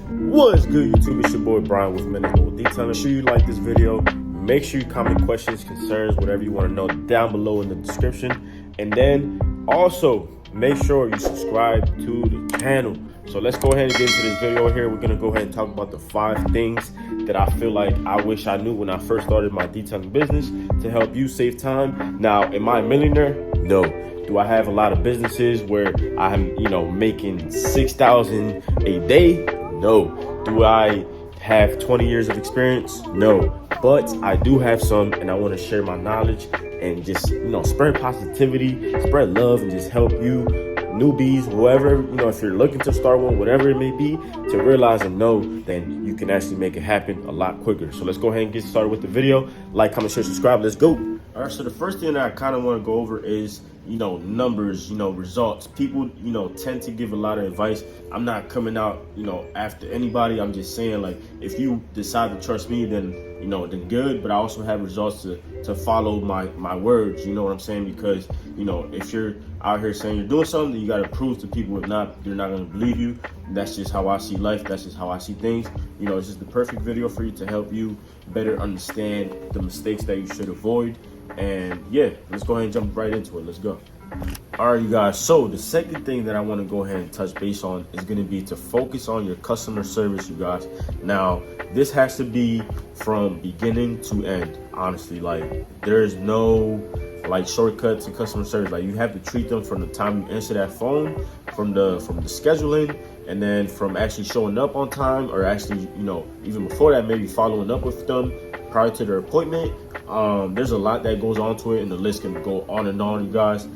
What's good, YouTube? It's your boy Brian with Mendez Detailing. Make sure you like this video. Make sure you comment questions, concerns, whatever you want to know down below in the description. And then also make sure you subscribe to the channel. So let's go ahead and get into this video here. We're gonna go ahead and talk about the 5 things that I feel like I wish I knew when I first started my detailing business to help you save time. Now, am I a millionaire? No. Do I have a lot of businesses where I'm, making 6,000 a day? No. Do I have 20 years of experience? No. But I do have some, and I want to share my knowledge and just, spread positivity, spread love, and just help you newbies, whoever, if you're looking to start one, whatever it may be, to realize and know that you can actually make it happen a lot quicker. So let's go ahead and get started with the video. Like, comment, share, subscribe. Let's go. All right, so the first thing that I kind of want to go over is, numbers, results. People, tend to give a lot of advice. I'm not coming out, after anybody. I'm just saying, like, if you decide to trust me, then, then good. But I also have results to follow my words, you know what I'm saying? Because, if you're out here saying you're doing something, you got to prove to people. If not, they're not going to believe you. That's just how I see life. That's just how I see things. It's just the perfect video for you to help you better understand the mistakes that you should avoid. And yeah, let's go ahead and jump right into it. Let's go. All right, you guys. So the second thing that I want to go ahead and touch base on is going to be to focus on your customer service, you guys. Now, this has to be from beginning to end. Honestly, like, there's no shortcut to customer service. Like, you have to treat them from the time you answer that phone, from the scheduling, and then from actually showing up on time, or actually, even before that, maybe following up with them prior to their appointment. There's a lot that goes on to it, and the list can go on and on, you guys.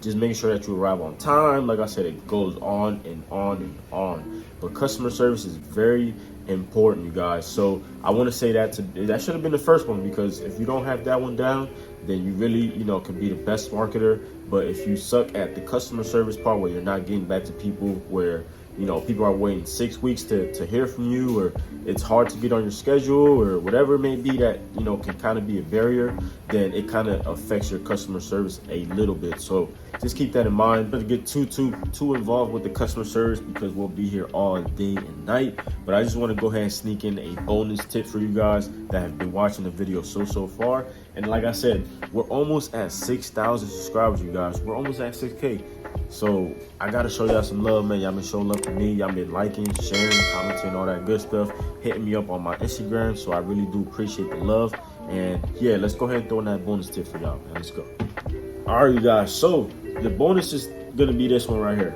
Just making sure that you arrive on time. Like I said, it goes on and on and on. But customer service is very important, you guys. So I want to say that should have been the first one, because if you don't have that one down, then you really, can be the best marketer. But if you suck at the customer service part, where you're not getting back to people, where people are waiting 6 weeks to hear from you, or it's hard to get on your schedule, or whatever it may be that, can kind of be a barrier, then it kind of affects your customer service a little bit. So just keep that in mind. Don't get too involved with the customer service, because we'll be here all day and night. But I just want to go ahead and sneak in a bonus tip for you guys that have been watching the video so far. And like I said, we're almost at 6,000 subscribers, you guys. We're almost at 6K. So I gotta show y'all some love, man. Y'all been showing love to me. Y'all been liking, sharing, commenting, all that good stuff, hitting me up on my Instagram. So I really do appreciate the love. And yeah, let's go ahead and throw in that bonus tip for y'all, man. Let's go. All right, you guys. So the bonus is gonna be this one right here.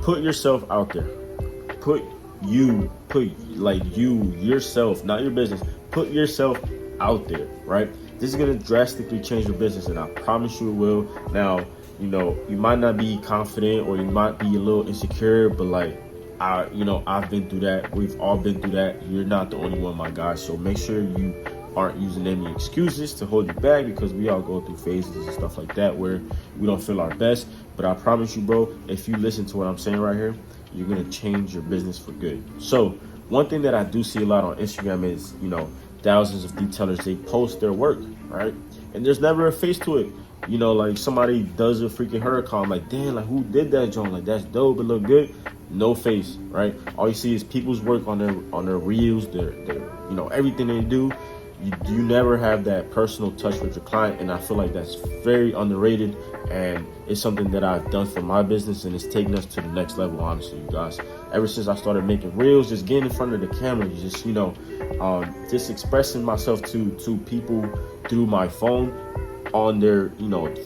Put yourself out there. Put yourself, not your business. Put yourself out there, right? This is gonna drastically change your business, and I promise you it will. Now, you might not be confident, or you might be a little insecure, but I've been through that. We've all been through that. You're not the only one, my guys. So make sure you aren't using any excuses to hold you back, because we all go through phases and stuff like that where we don't feel our best. But I promise you, bro, if you listen to what I'm saying right here, you're going to change your business for good. So one thing that I do see a lot on Instagram is, thousands of detailers, they post their work, right? And there's never a face to it. Like, somebody does a freaking hurricane, like, damn, like, who did that, John? Like, that's dope, it look good. No face, right? All you see is people's work on their reels, their everything they do. You never have that personal touch with your client, and I feel like that's very underrated, and it's something that I've done for my business, and it's taken us to the next level, honestly, you guys. Ever since I started making reels, just getting in front of the camera, just expressing myself to people through my phone, on their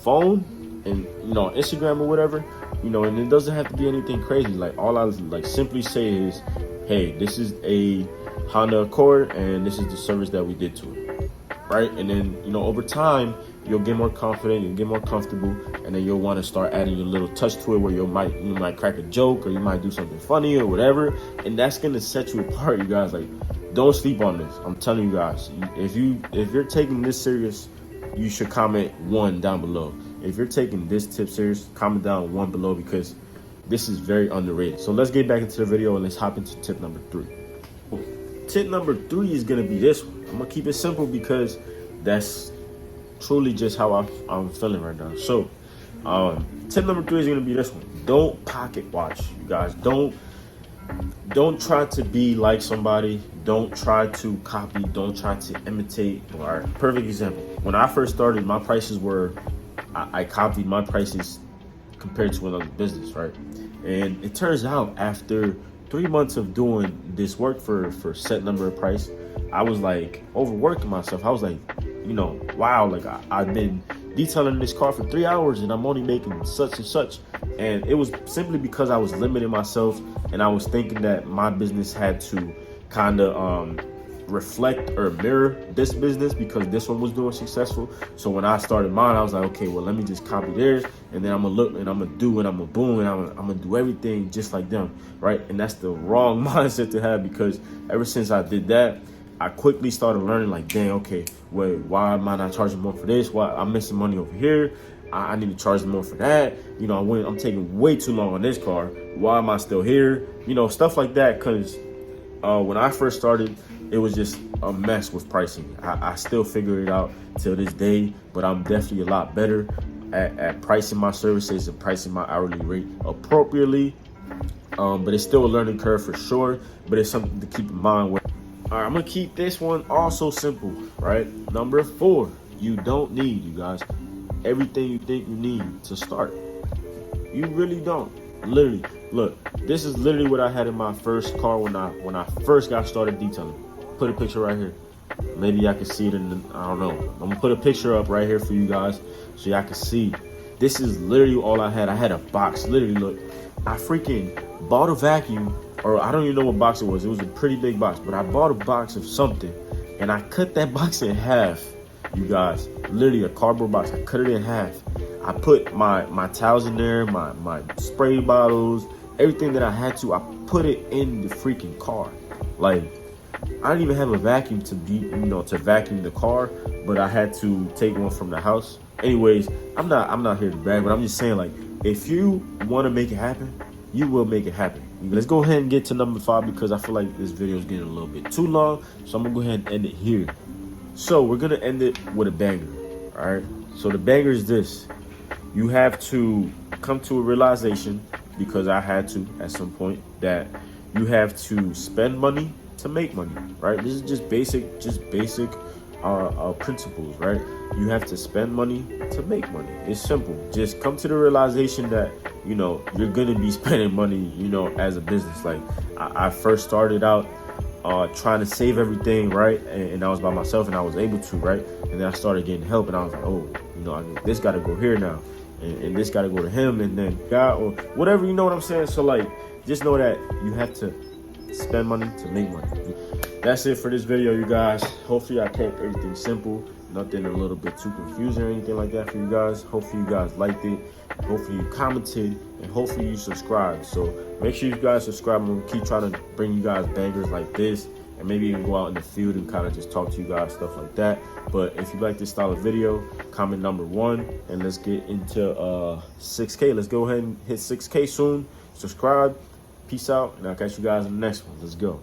phone, and Instagram or whatever, and it doesn't have to be anything crazy. Like, all I simply say is, hey, this is a Honda Accord, and this is the service that we did to it, right? And then over time, you'll get more confident, you'll get more comfortable, and then you'll want to start adding your little touch to it, where you might crack a joke, or you might do something funny or whatever, and that's gonna set you apart, you guys. Like, don't sleep on this. I'm telling you guys, if you're taking this serious, you should comment 1 down below. If you're taking this tip serious, comment down 1 below, because this is very underrated. So let's get back into the video, and let's hop into tip number 3. Tip number 3 is gonna be this one. I'm gonna keep it simple, because that's truly just how I'm feeling right now. So tip number 3 is gonna be this one. Don't pocket watch, you guys. Don't don't try to be like somebody. Don't try to copy. Don't try to imitate. All right, perfect example. When I first started, my prices were, I copied my prices compared to another business, right? And it turns out after 3 months of doing this work for set number of price, I was like overworking myself. I was like, wow, like I've been detailing this car for 3 hours and I'm only making such and such. And it was simply because I was limiting myself, and I was thinking that my business had to kind of reflect or mirror this business because this one was doing successful. So when I started mine, I was like, okay, well, let me just copy theirs, and then I'm gonna look and I'm gonna do and I'm gonna boom and I'm gonna do everything just like them, right? And that's the wrong mindset to have, because ever since I did that, I quickly started learning, like, dang, okay, wait, why am I not charging more for this? Why I'm missing money over here? I need to charge more for that. I'm taking way too long on this car. Why am I still here? Stuff like that. Because when I first started, it was just a mess with pricing. I still figure it out till this day, but I'm definitely a lot better at pricing my services and pricing my hourly rate appropriately. But it's still a learning curve for sure, but it's something to keep in mind. All right, I'm gonna keep this one also simple, right? Number 4, you don't need, you guys, everything you think you need to start. You really don't. Literally, look, this is literally what I had in my first car when I first got started detailing. Put a picture right here. Maybe I can see it I don't know. I'm gonna put a picture up right here for you guys so y'all can see. This is literally all I had. I had a box. Literally, look, I freaking bought a vacuum, or I don't even know what box it was. It was a pretty big box, but I bought a box of something, and I cut that box in half, you guys. Literally a cardboard box. I cut it in half. I put my towels in there, my spray bottles, everything that I had to. I put it in the freaking car. Like, I didn't even have a vacuum to vacuum the car, but I had to take one from the house. Anyways, I'm not here to brag, but I'm just saying, like, if you want to make it happen, you will make it happen. Let's go ahead and get to number 5, because I feel like this video is getting a little bit too long. So I'm gonna go ahead and end it here. So we're gonna end it with a banger. All right. So the banger is this: you have to come to a realization, because I had to at some point, that you have to spend money to make money. Right. This is just basic principles, right? You have to spend money to make money. It's simple. Just come to the realization that you're gonna be spending money as a business. Like, I first started out trying to save everything, right? And I was by myself, and I was able to, right? And then I started getting help, and I was like, oh, this got to go here now, and this got to go to him, and then God, or whatever, you know what I'm saying? So, like, just know that you have to spend money to make money. That's it for this video, you guys. Hopefully I kept everything simple, nothing a little bit too confusing or anything like that for you guys. Hopefully you guys liked it. Hopefully you commented, and hopefully you subscribed. So make sure you guys subscribe. I'm gonna keep trying to bring you guys bangers like this, and maybe even go out in the field and kind of just talk to you guys, stuff like that. But if you like this style of video, comment number 1, and let's get into 6K. Let's go ahead and hit 6K soon. Subscribe. Peace out, and I'll catch you guys in the next one. Let's go.